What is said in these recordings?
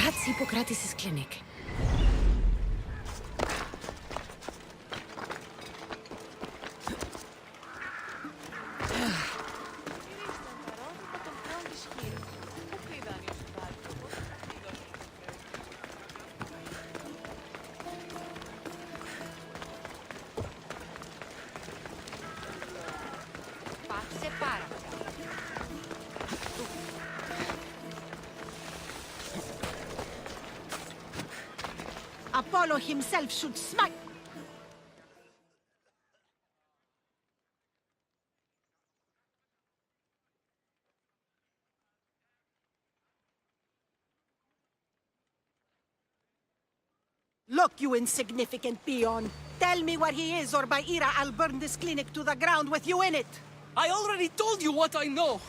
That's Hippokrates' clinic. Apollo himself should smite. Look, you insignificant peon. Tell me where he is, or by Ira, I'll burn this clinic to the ground with you in it. I already told you what I know!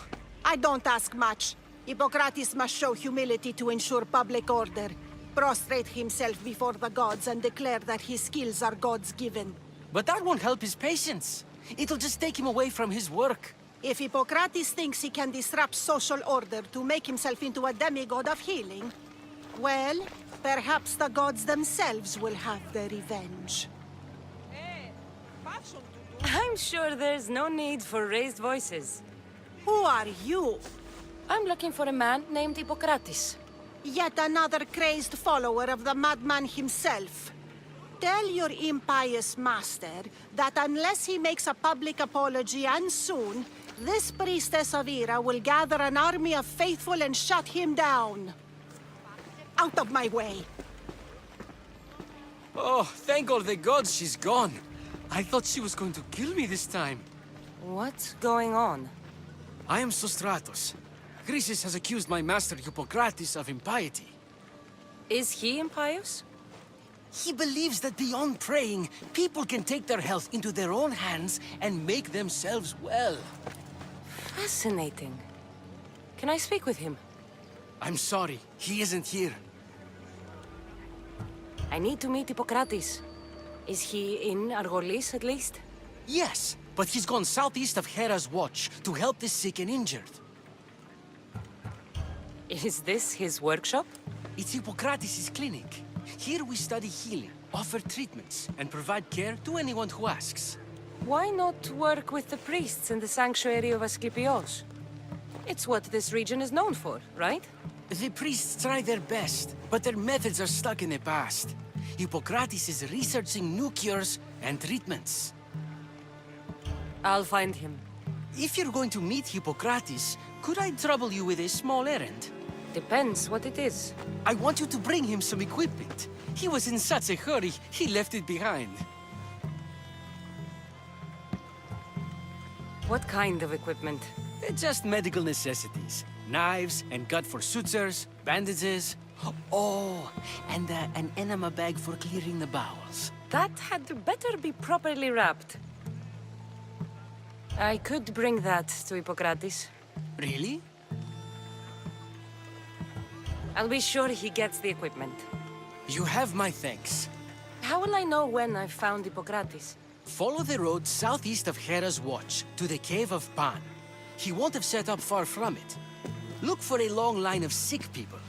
I don't ask much. Hippocrates must show humility to ensure public order. Prostrate himself before the gods and declare that his skills are gods given. But that won't help his patients. It'll just take him away from his work. If Hippocrates thinks he can disrupt social order to make himself into a demigod of healing, well, perhaps the gods themselves will have their revenge. I'm sure there's no need for raised voices. Who are you? I'm looking for a man named Hippokrates. Yet another crazed follower of the madman himself. Tell your impious master that unless he makes a public apology, and soon, this priestess of Ira will gather an army of faithful and shut him down. Out of my way! Oh, thank all the gods she's gone. I thought she was going to kill me this time. What's going on? I am Sostratos. Chrysis has accused my master Hippokrates of impiety. Is he impious? He believes that beyond praying, people can take their health into their own hands and make themselves well. Fascinating. Can I speak with him? I'm sorry, he isn't here. I need to meet Hippokrates. Is he in Argolis, at least? Yes, but he's gone southeast of Hera's watch to help the sick and injured. Is this his workshop? It's Hippokrates' clinic. Here we study healing, offer treatments, and provide care to anyone who asks. Why not work with the priests in the sanctuary of Asclepios? It's what this region is known for, right? The priests try their best, but their methods are stuck in the past. Hippokrates is researching new cures and treatments. I'll find him. If you're going to meet Hippokrates, could I trouble you with a small errand? Depends what it is. I want you to bring him some equipment. He was in such a hurry, he left it behind. What kind of equipment? Just medical necessities. Knives and gut for sutures, bandages. Oh, and an enema bag for clearing the bowels. That had better be properly wrapped. I could bring that to Hippokrates. Really? I'll be sure he gets the equipment. You have my thanks. How will I know when I've found Hippokrates? Follow the road southeast of Hera's watch to the cave of Pan. He won't have set up far from it. Look for a long line of sick people.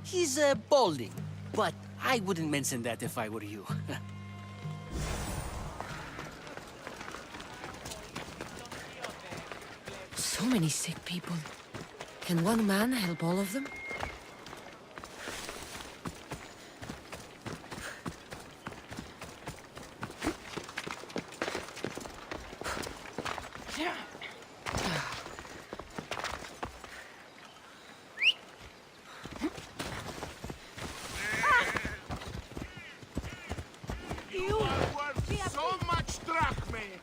He's balding, but I wouldn't mention that if I were you. So many sick people. Can one man help all of them? You are worth so much drachmae!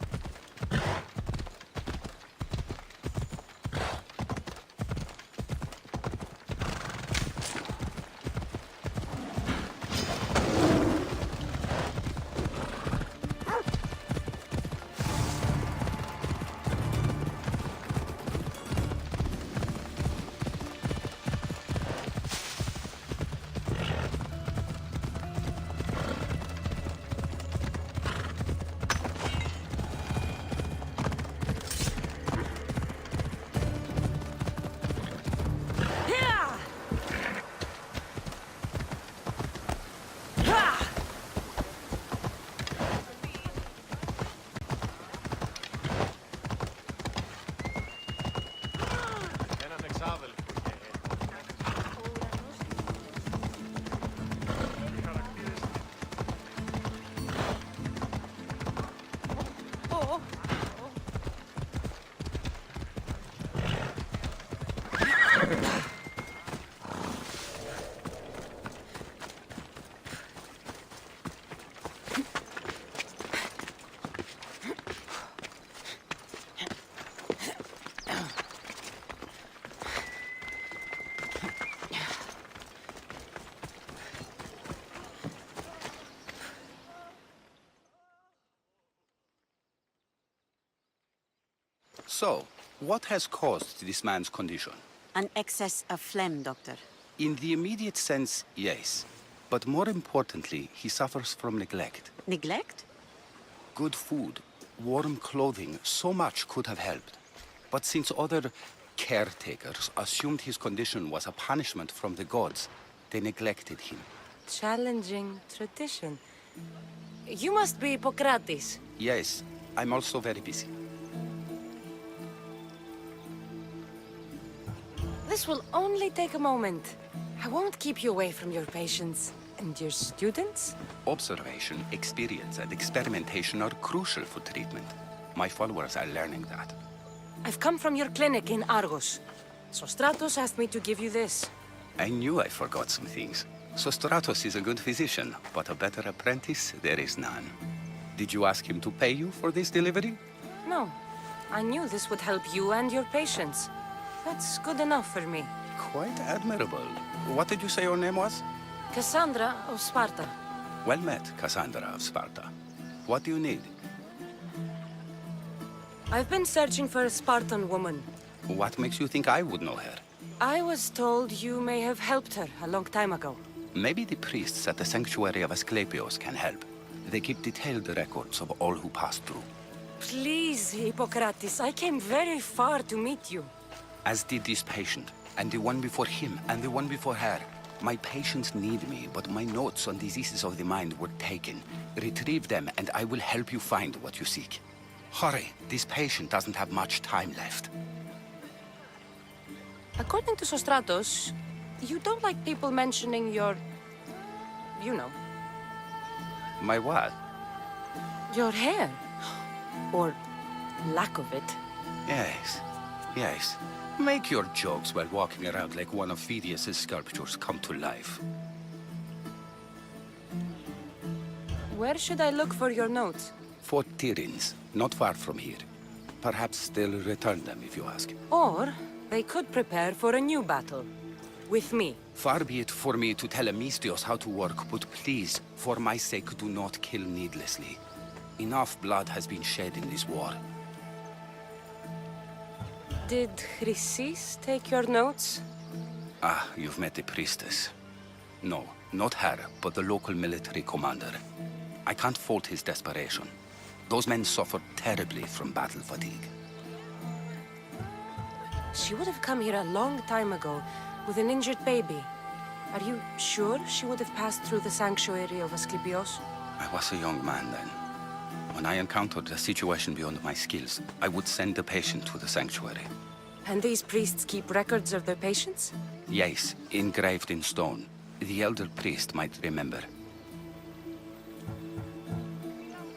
So, what has caused this man's condition? An excess of phlegm, Doctor. In the immediate sense, yes. But more importantly, he suffers from neglect. Neglect? Good food, warm clothing, so much could have helped. But since other caretakers assumed his condition was a punishment from the gods, they neglected him. Challenging tradition. You must be Hippokrates. Yes, I'm also very busy. This will only take a moment. I won't keep you away from your patients. And your students? Observation, experience, and experimentation are crucial for treatment. My followers are learning that. I've come from your clinic in Argos. Sostratos asked me to give you this. I knew I forgot some things. Sostratos is a good physician, but a better apprentice there is none. Did you ask him to pay you for this delivery? No. I knew this would help you and your patients. That's good enough for me. Quite admirable. What did you say your name was? Cassandra of Sparta. Well met, Cassandra of Sparta. What do you need? I've been searching for a Spartan woman. What makes you think I would know her? I was told you may have helped her a long time ago. Maybe the priests at the sanctuary of Asclepios can help. They keep detailed records of all who passed through. Please, Hippokrates, I came very far to meet you. As did this patient, and the one before him, and the one before her. My patients need me, but my notes on diseases of the mind were taken. Retrieve them, and I will help you find what you seek. Hurry, this patient doesn't have much time left. According to Sostratos, you don't like people mentioning your... you know, My what? your hair. Or lack of it. Yes, yes. Make your jokes while walking around like one of Phidias' sculptures come to life. Where should I look for your notes? For Tyrins, not far from here. Perhaps they'll return them if you ask. Or they could prepare for a new battle. With me. Far be it for me to tell Amistios how to work, but please, for my sake, do not kill needlessly. Enough blood has been shed in this war. Did Chrysis take your notes? Ah, you've met the priestess. No, not her, but the local military commander. I can't fault his desperation. Those men suffered terribly from battle fatigue. She would have come here a long time ago with an injured baby. Are you sure she would have passed through the sanctuary of Asclepios? I was a young man then. When I encountered a situation beyond my skills, I would send the patient to the sanctuary. And these priests keep records of their patients? Yes, engraved in stone. The elder priest might remember.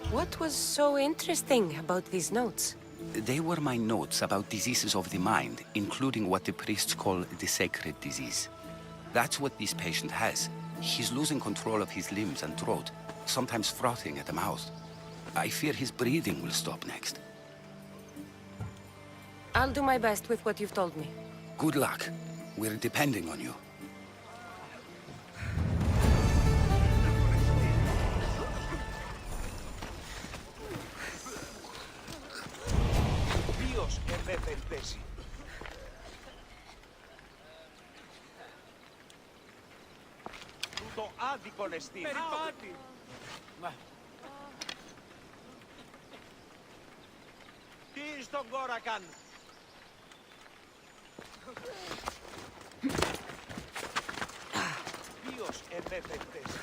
What was so interesting about these notes? They were my notes about diseases of the mind, including what the priests call the sacred disease. That's what this patient has. He's losing control of his limbs and throat, sometimes frothing at the mouth. I fear his breathing will stop next. I'll do my best with what you've told me. Good luck. We're depending on you. Ποιος εμέθεν πέσει. Τούτο άδικον εστί. Περιπάτη. Τι στον κόρακαν. Ποιος εμέθεν πέσει.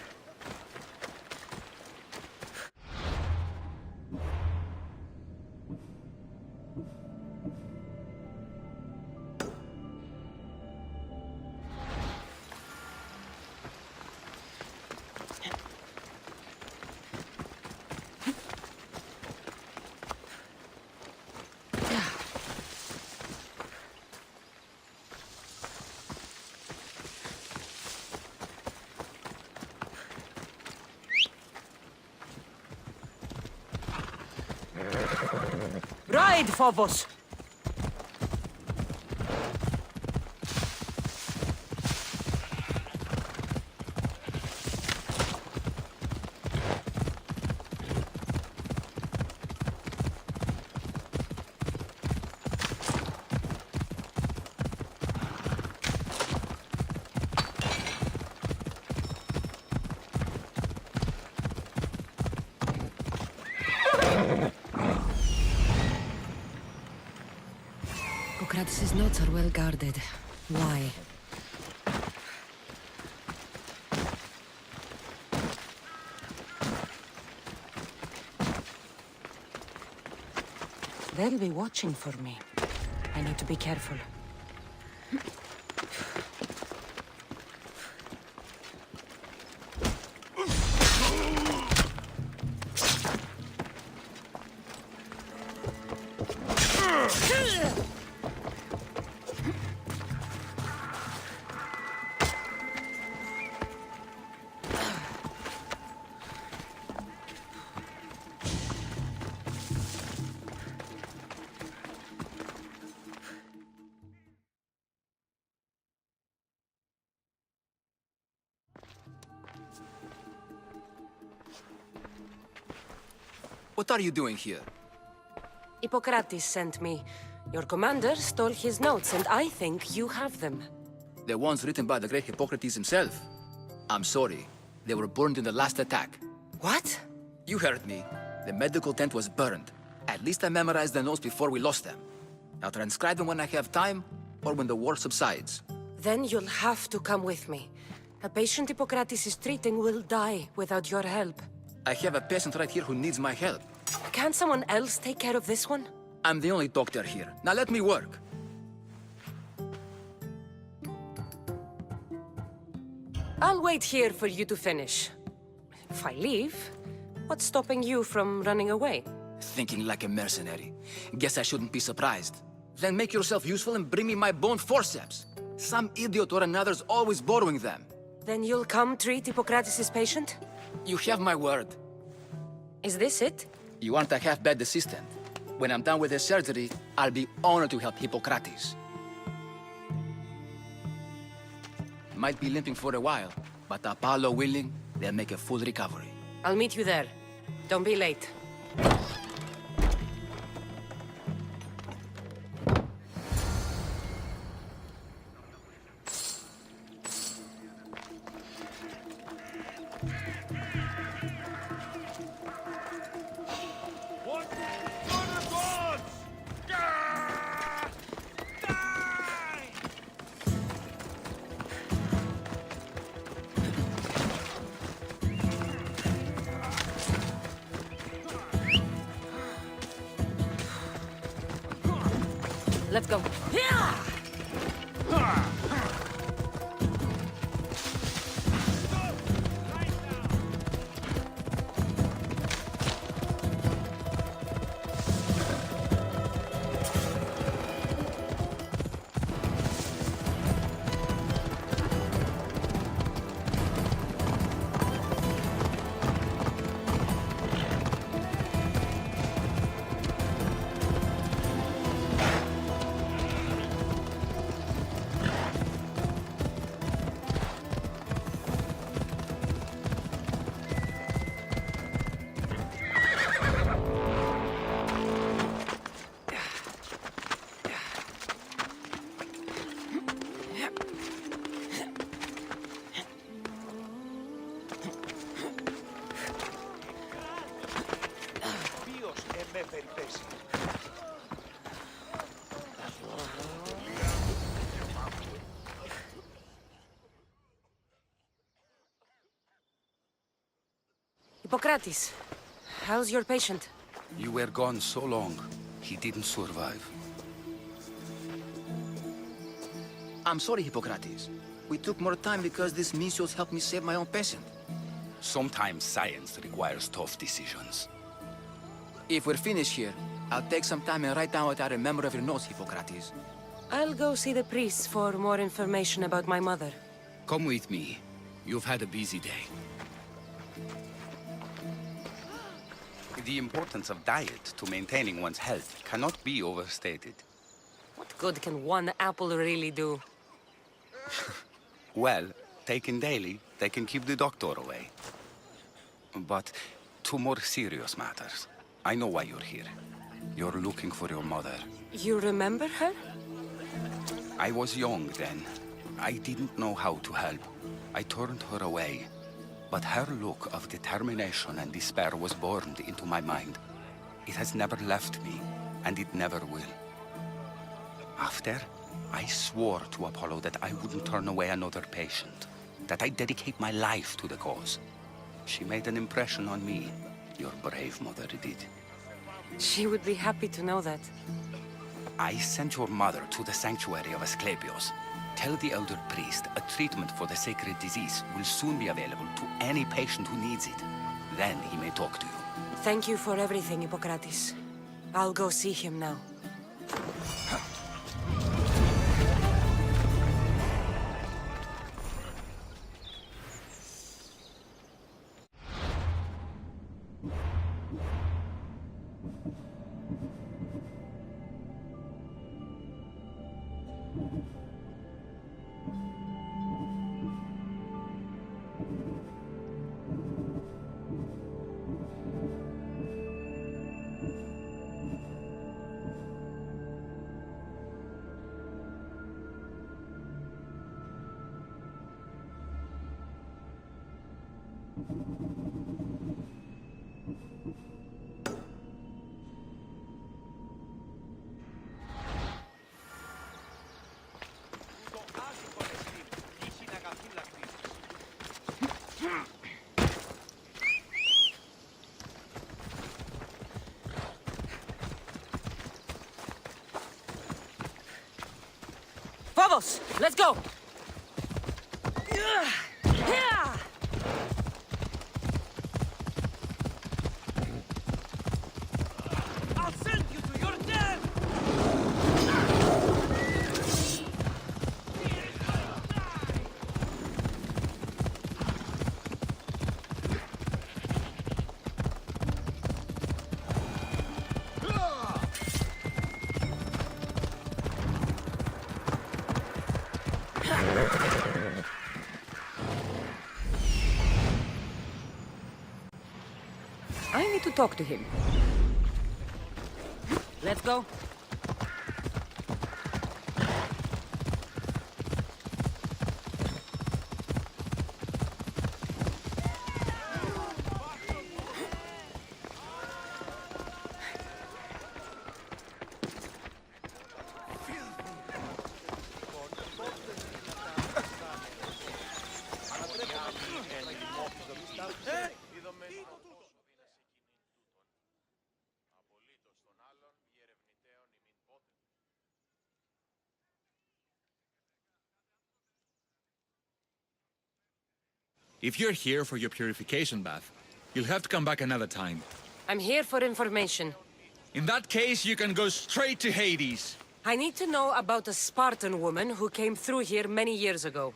Ride, Phobos! Hippokrates' notes are well guarded. Why? They'll be watching for me. I need to be careful. What are you doing here? Hippokrates sent me. Your commander stole his notes, and I think you have them. The ones written by the great Hippokrates himself. I'm sorry. They were burned in the last attack. What? You heard me. The medical tent was burned. At least I memorized the notes before we lost them. I'll transcribe them when I have time, or when the war subsides. Then you'll have to come with me. A patient Hippokrates is treating will die without your help. I have a patient right here who needs my help. Can't someone else take care of this one? I'm the only doctor here. Now let me work. I'll wait here for you to finish. If I leave, what's stopping you from running away? Thinking like a mercenary. Guess I shouldn't be surprised. Then make yourself useful and bring me my bone forceps. Some idiot or another's always borrowing them. Then you'll come treat Hippokrates' patient? You have my word. Is this it? You aren't a half-bad assistant. When I'm done with the surgery, I'll be honored to help Hippokrates. Might be limping for a while, but Apollo willing, they'll make a full recovery. I'll meet you there. Don't be late. What? For the gods! Die! Let's go. Yeah! Ποιος εμέφερε πέσει. Hippokrates, how's your patient? You were gone so long, he didn't survive. I'm sorry, Hippokrates. We took more time because this Misios helped me save my own patient. Sometimes science requires tough decisions. If we're finished here, I'll take some time and write down what I remember of your notes, Hippokrates. I'll go see the priest for more information about my mother. Come with me. You've had a busy day. The importance of diet to maintaining one's health cannot be overstated. What good can one apple really do? Well, taken daily, they can keep the doctor away. But to more serious matters. I know why you're here. You're looking for your mother. You remember her? I was young then. I didn't know how to help. I turned her away. But her look of determination and despair was burned into my mind. It has never left me, and it never will. After, I swore to Apollo that I wouldn't turn away another patient, that I'd dedicate my life to the cause. She made an impression on me. Your brave mother did. She would be happy to know that. I sent your mother to the sanctuary of Asclepios. Tell the elder priest a treatment for the sacred disease will soon be available to any patient who needs it. Then he may talk to you. Thank you for everything, Hippokrates. I'll go see him now. Vamos! Let's go! I'll send you to your death! I need to talk to him. Let's go. If you're here for your purification bath, you'll have to come back another time. I'm here for information. In that case, you can go straight to Hades. I need to know about a Spartan woman who came through here many years ago.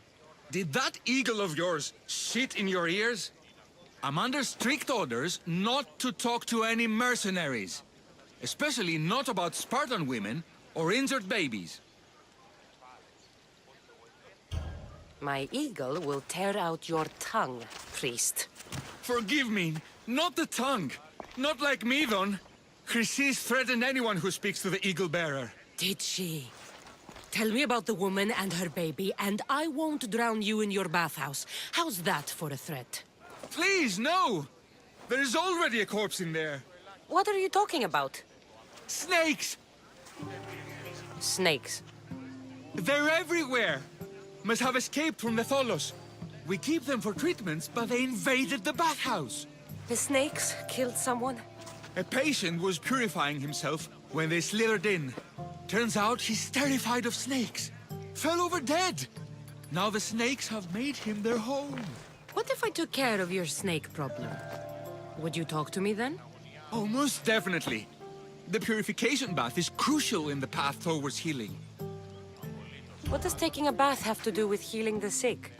Did that eagle of yours shit in your ears? I'm under strict orders not to talk to any mercenaries. Especially not about Spartan women or injured babies. My eagle will tear out your tongue, priest. Forgive me, not the tongue. Not like me, Don. Chrysis threatened anyone who speaks to the eagle bearer. Did she? Tell me about the woman and her baby, and I won't drown you in your bathhouse. How's that for a threat? Please, no! There is already a corpse in there. What are you talking about? Snakes! Snakes. They're everywhere! Must have escaped from the Tholos. We keep them for treatments, but they invaded the bathhouse. The snakes killed someone? A patient was purifying himself when they slithered in. Turns out he's terrified of snakes. Fell over dead. Now the snakes have made him their home. What if I took care of your snake problem? Would you talk to me then? Oh, most definitely. The purification bath is crucial in the path towards healing. What does taking a bath have to do with healing the sick?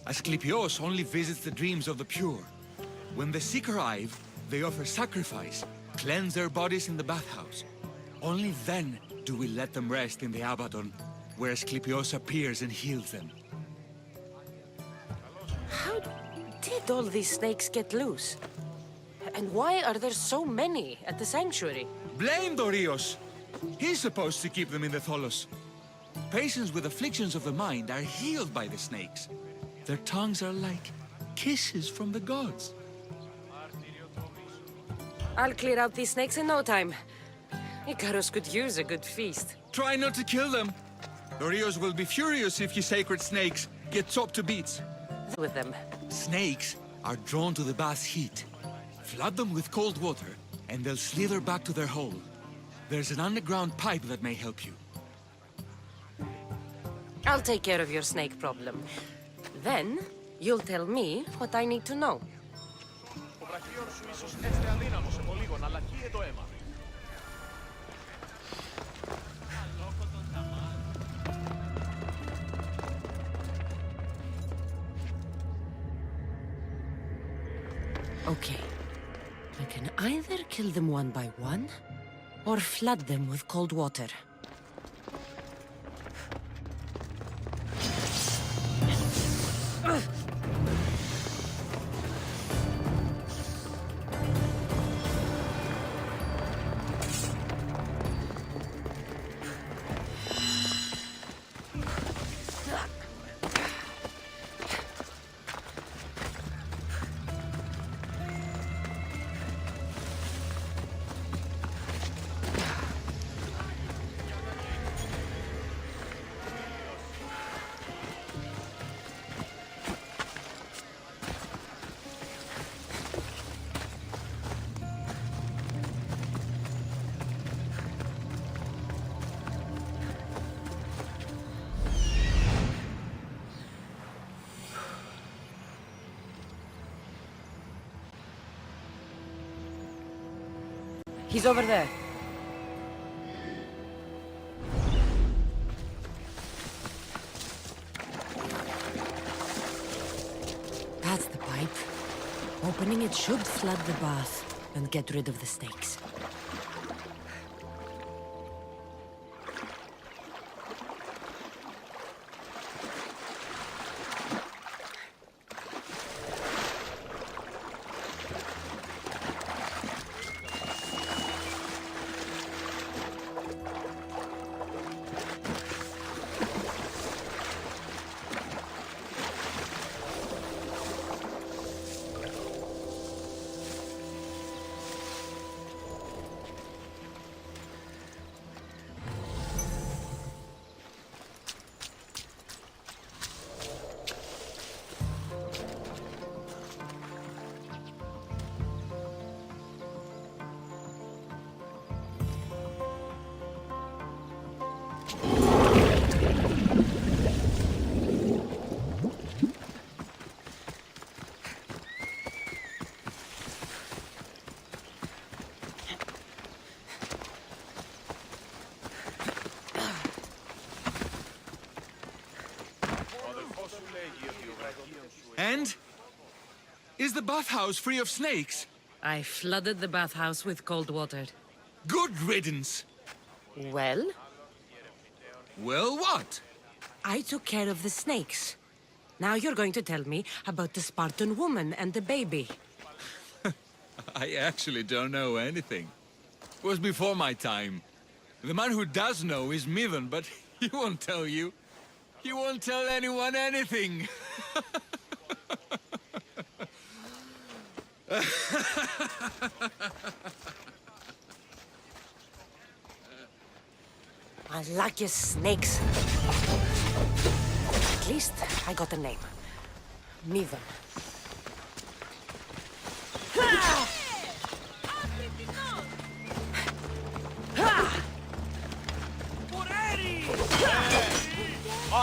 Asclepios only visits the dreams of the pure. When the sick arrive, they offer sacrifice, cleanse their bodies in the bathhouse. Only then do we let them rest in the Abaddon, where Asclepios appears and heals them. How did all these snakes get loose? And why are there so many at the sanctuary? Blame Dorios! He's supposed to keep them in the Tholos. Patients with afflictions of the mind are healed by the snakes. Their tongues are like kisses from the gods. I'll clear out these snakes in no time. Icarus could use a good feast. Try not to kill them. The Rios will be furious if you sacred snakes get chopped to bits. With them. Snakes are drawn to the bath's heat. Flood them with cold water, and they'll slither back to their hole. There's an underground pipe that may help you. I'll take care of your snake problem. Then, you'll tell me what I need to know. Ο βραχίων σου ίσως έστε αδύναμο σε λίγο, αλλά κοίε το αίμα. Okay. I can either kill them one by one, or flood them with cold water. He's over there. That's the pipe. Opening it should flood the bath and get rid of the snakes. And? Is the bathhouse free of snakes? I flooded the bathhouse with cold water. Good riddance. Well, Well, what? I took care of the snakes. Now you're going to tell me about the Spartan woman and the baby. I actually don't know anything. It was before my time. The man who does know is Midon, but he won't tell you. He won't tell anyone anything. Unlucky snakes. At least I got a name. Midon.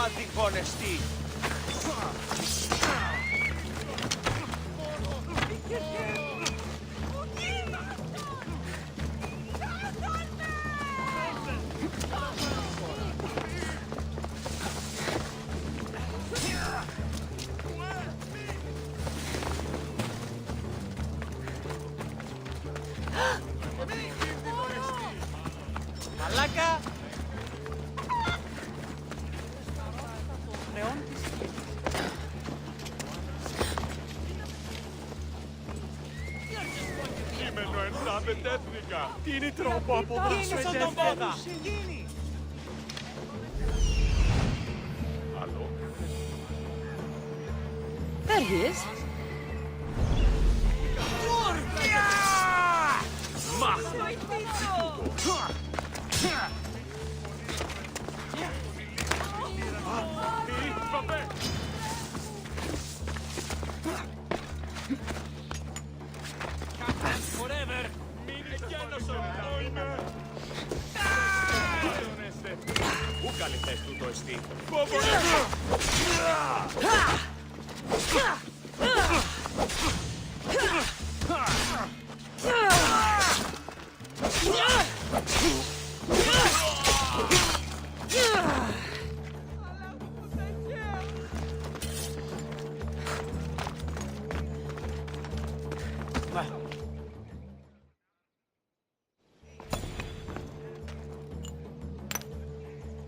Άδικον εστί. Μαλάκα! Κείμενο εντάμετεύθηκα. Τι είναι τρόπο από εδώ σου εντεύθηκα. Άλλο. There he is. καλή θέση του το εστί.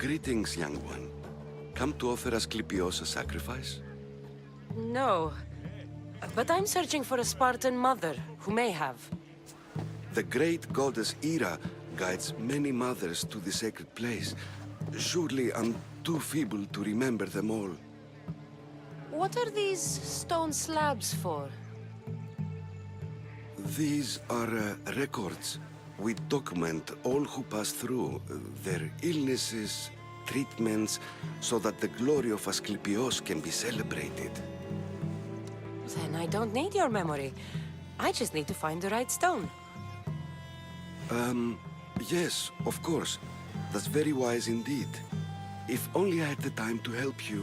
Greetings, young one. Come to offer Asclepios a sacrifice? No. But I'm searching for a Spartan mother who may have. The great goddess Hera guides many mothers to the sacred place. Surely I'm too feeble to remember them all. What are these stone slabs for? These are records. We document all who pass through, their illnesses, treatments, so that the glory of Asclepios can be celebrated. Then I don't need your memory. I just need to find the right stone. Yes, of course. That's very wise indeed. If only I had the time to help you.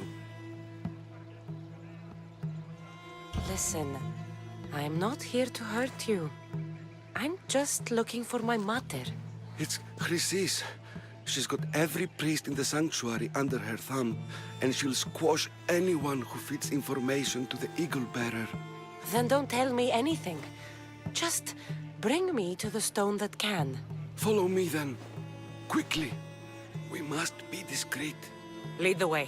Listen, I'm not here to hurt you. I'm just looking for my mother. It's Chrysis. She's got every priest in the sanctuary under her thumb, and she'll squash anyone who feeds information to the Eagle Bearer. Then don't tell me anything. Just bring me to the stone that can. Follow me then. Quickly. We must be discreet. Lead the way.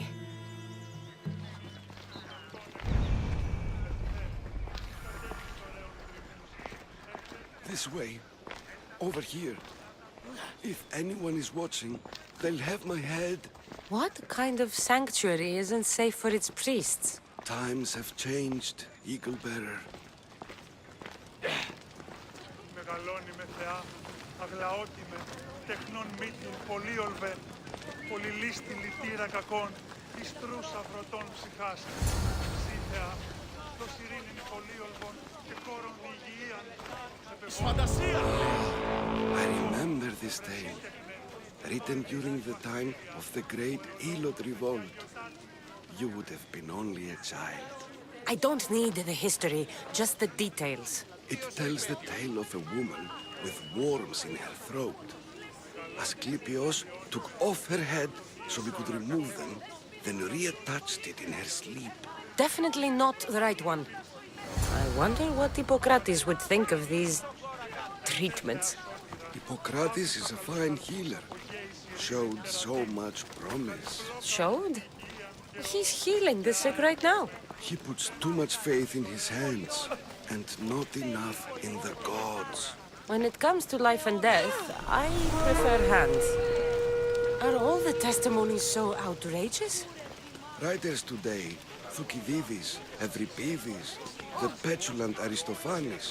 This way. Over here. If anyone is watching, they'll have my head. What kind of sanctuary isn't safe for its priests? Times have changed, Eagle Bearer. Μεγαλώνει με θεά, αγλαότιμε, τεχνών μύτην, πολύολβε, πολυλίστη λυτήρα κακών, ιστρούς αυρωτών ψυχάς. Ζή θεά, δος ειρήνην πολύολβων και κόρων διηγίαν. Φαντασία! I remember this tale, written during the time of the great Elot revolt. You would have been only a child. I don't need the history, just the details. It tells the tale of a woman with worms in her throat. Asclepios took off her head so we could remove them, then reattached it in her sleep. Definitely not the right one. I wonder what Hippokrates would think of these treatments. Hippokrates is a fine healer. Showed so much promise. Showed? He's healing the sick right now. He puts too much faith in his hands, and not enough in the gods. When it comes to life and death, I prefer hands. Are all the testimonies so outrageous? Writers today, Thucydides, Euripides, the petulant Aristophanes,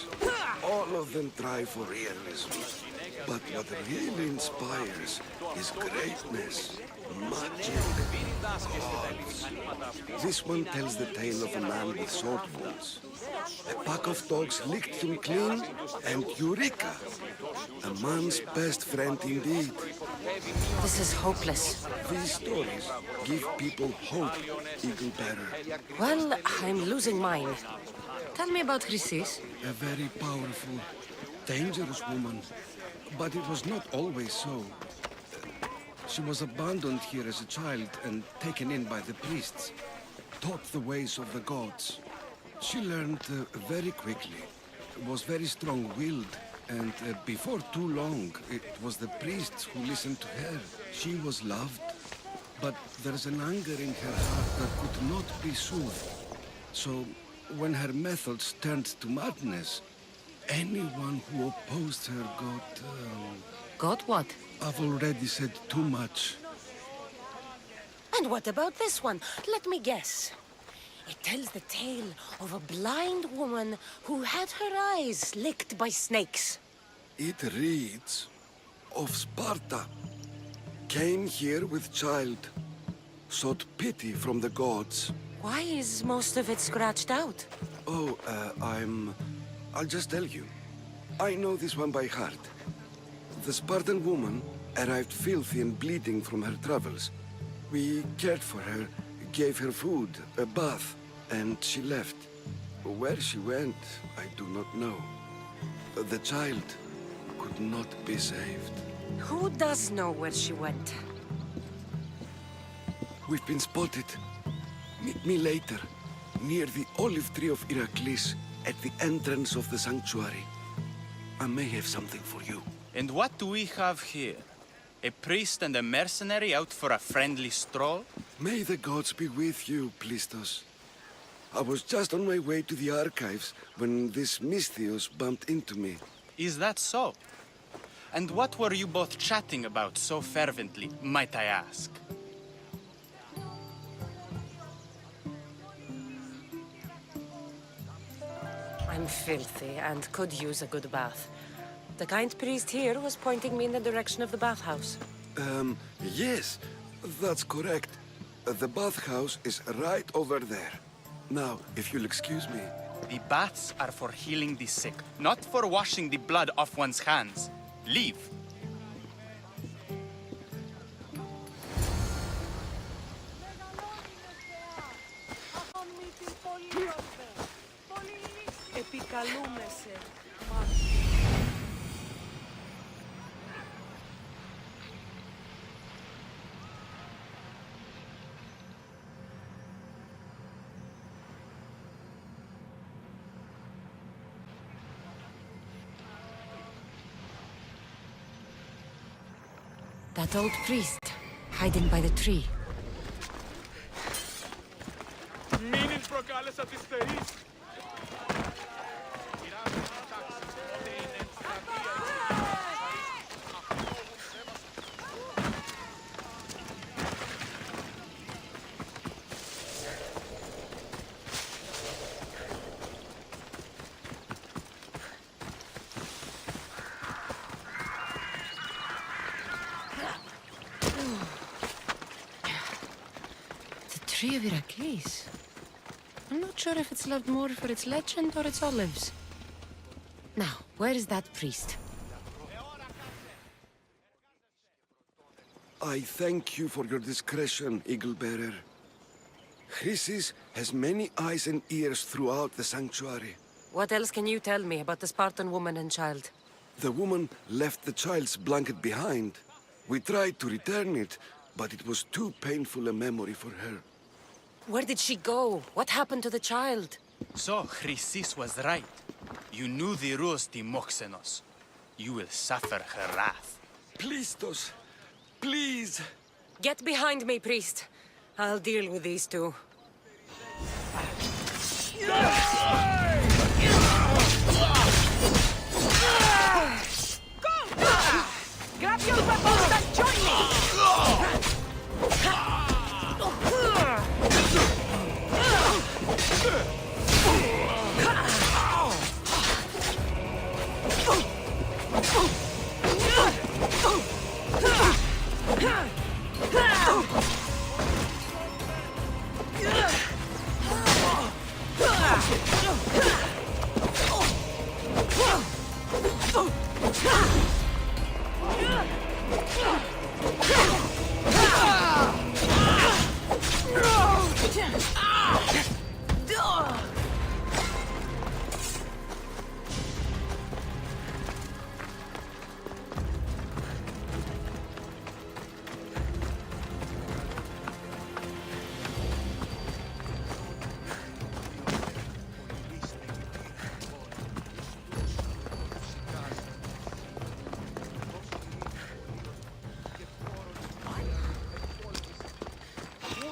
all of them try for realism. But what really inspires is greatness, magic, gods. This one tells the tale of a man with sword wounds. A pack of dogs licked him clean, and Eureka! A man's best friend indeed. This is hopeless. These stories give people hope, Eagle Bearer. Well, I'm losing mine. Tell me about Chrysis. A very powerful, dangerous woman. But it was not always so. She was abandoned here as a child and taken in by the priests, taught the ways of the gods. She learned very quickly, was very strong-willed, and before too long, it was the priests who listened to her. She was loved, but there's an anger in her heart that could not be soothed. So, when her methods turned to madness, anyone who opposed her got... Got what? I've already said too much. And what about this one? Let me guess. It tells the tale of a blind woman who had her eyes licked by snakes. It reads of Sparta. Came here with child. Sought pity from the gods. Why is most of it scratched out? Oh, I'll just tell you. I know this one by heart. The Spartan woman arrived filthy and bleeding from her travels. We cared for her, gave her food, a bath, and she left. Where she went, I do not know. The child could not be saved. Who does know where she went? We've been spotted. Meet me later, near the olive tree of Heracles, at the entrance of the sanctuary. I may have something for you. And what do we have here? A priest and a mercenary out for a friendly stroll? May the gods be with you, Plistos. I was just on my way to the archives when this Misthios bumped into me. Is that so? And what were you both chatting about so fervently, might I ask? I'm filthy and could use a good bath. The kind priest here was pointing me in the direction of the bathhouse. Yes, that's correct. The bathhouse is right over there. Now, if you'll excuse me. The baths are for healing the sick, not for washing the blood off one's hands. Leave. Επικαλούμεσαι. That old priest, hiding by the tree. Μήνυς προκάλεσα τις θεείς. The tree of Heracles. I'm not sure if it's loved more for its legend or its olives. Now, where is that priest? I thank you for your discretion, Eagle-bearer. Chrysis has many eyes and ears throughout the sanctuary. What else can you tell me about the Spartan woman and child? The woman left the child's blanket behind. We tried to return it, but it was too painful a memory for her. Where did she go? What happened to the child? So, Chrysis was right. You knew the rules, Timoxenos. You will suffer her wrath. Plistos, please. Get behind me, priest. I'll deal with these two. Grab your weapons and join me!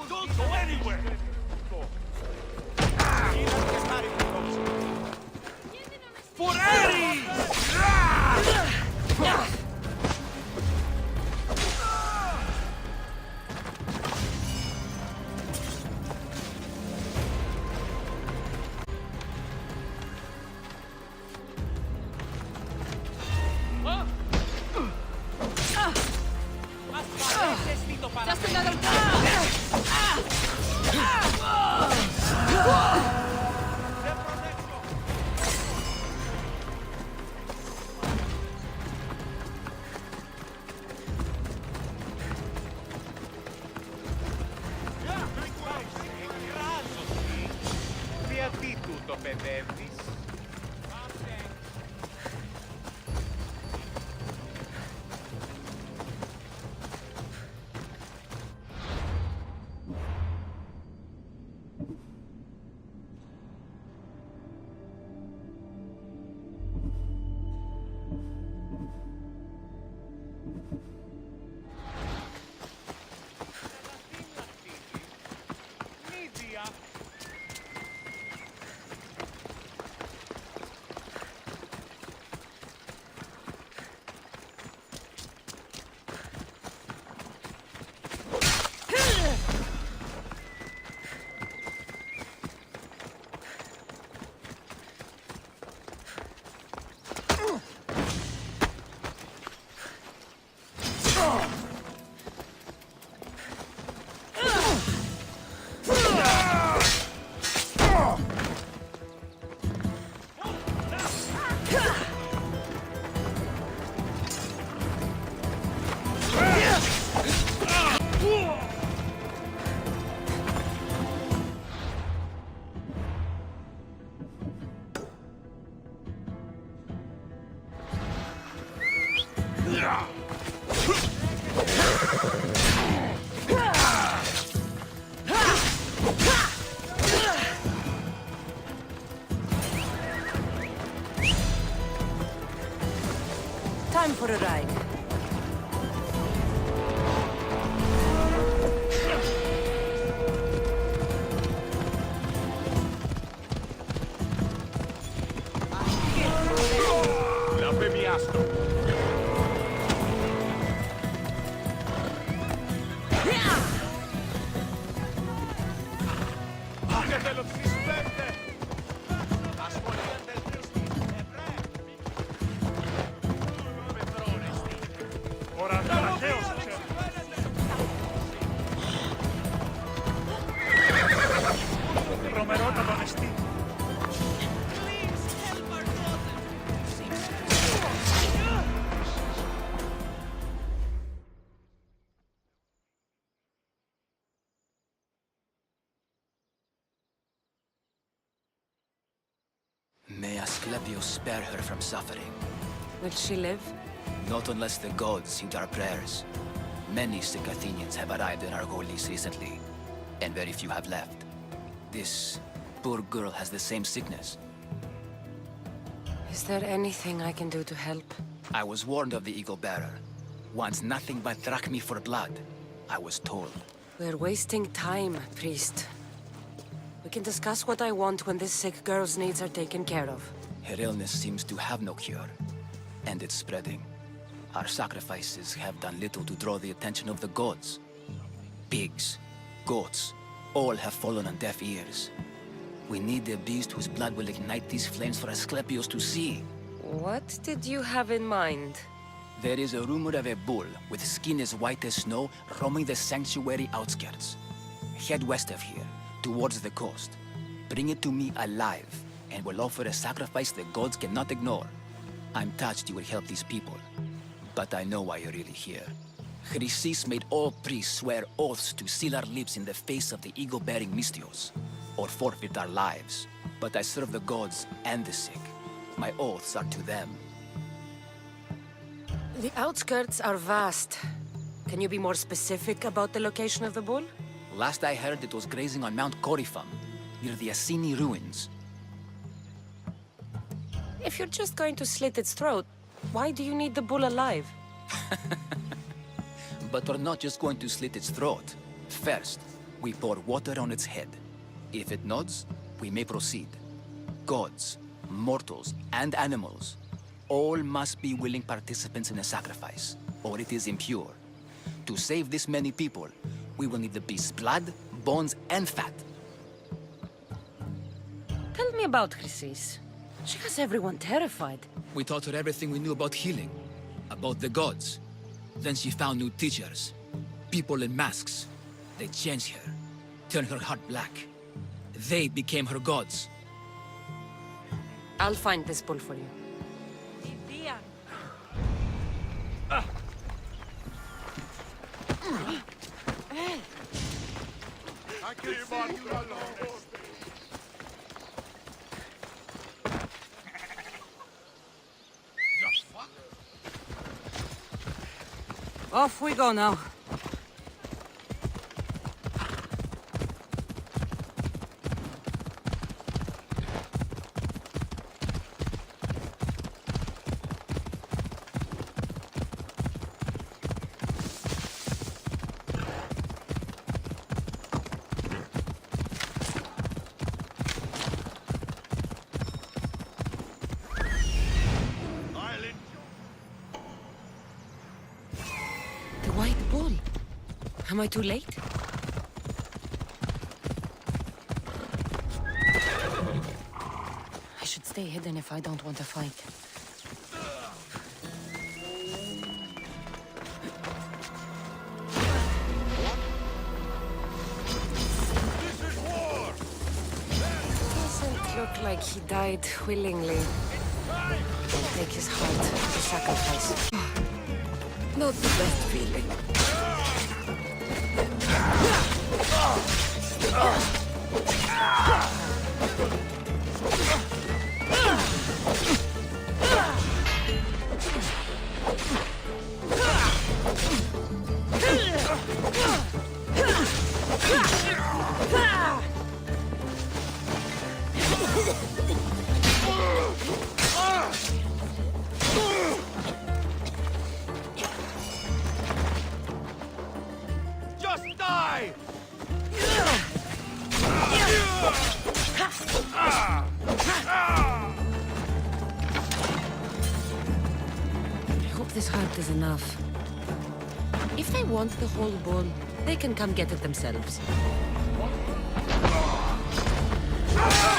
Don't go anywhere! For Ares! Just another παιδεύεις. Time for a ride. Λαπεμιάστο. Και θέλω τις πέντε. Ασχολιούνται τρίστη. Με τρώνεστη. Ωρα τραχαίος ξέρει. Τρομερότατο νεστή. May Asclepius spare her from suffering. Will she live? Not unless the gods heed our prayers. Many sick Athenians have arrived in our holies recently, and very few have left. This poor girl has the same sickness. Is there anything I can do to help? I was warned of the Eagle Bearer. Wants nothing but drachmi for blood, I was told. We're wasting time, priest. We can discuss what I want when this sick girl's needs are taken care of. Her illness seems to have no cure, and it's spreading. Our sacrifices have done little to draw the attention of the gods. Pigs, goats, all have fallen on deaf ears. We need a beast whose blood will ignite these flames for Asclepius to see. What did you have in mind? There is a rumor of a bull with skin as white as snow roaming the sanctuary outskirts. Head west of here, towards the coast. Bring it to me alive, and we'll offer a sacrifice the gods cannot ignore. I'm touched you will help these people, but I know why you're really here. Chrysis made all priests swear oaths to seal our lips in the face of the eagle-bearing Mystios, or forfeit our lives. But I serve the gods and the sick. My oaths are to them. The outskirts are vast. Can you be more specific about the location of the bull? Last I heard, it was grazing on Mount Corifum, near the Assini ruins. If you're just going to slit its throat, why do you need the bull alive? But we're not just going to slit its throat. First, we pour water on its head. If it nods, we may proceed. Gods, mortals, and animals, all must be willing participants in a sacrifice, or it is impure. To save this many people, we will need the beast's blood, bones, and fat. Tell me about Chrysis. She has everyone terrified. We taught her everything we knew about healing, about the gods. Then she found new teachers, people in masks. They changed her, turned her heart black. They became her gods. I'll find this bull for you. Off we go now. The white bull. Am I too late? I should stay hidden if I don't want to fight. Doesn't look like he died willingly. I'll take his heart as a sacrifice. Not the best feeling. Just die! I hope this heart is enough. If they want the whole bull, they can come get it themselves. Ah!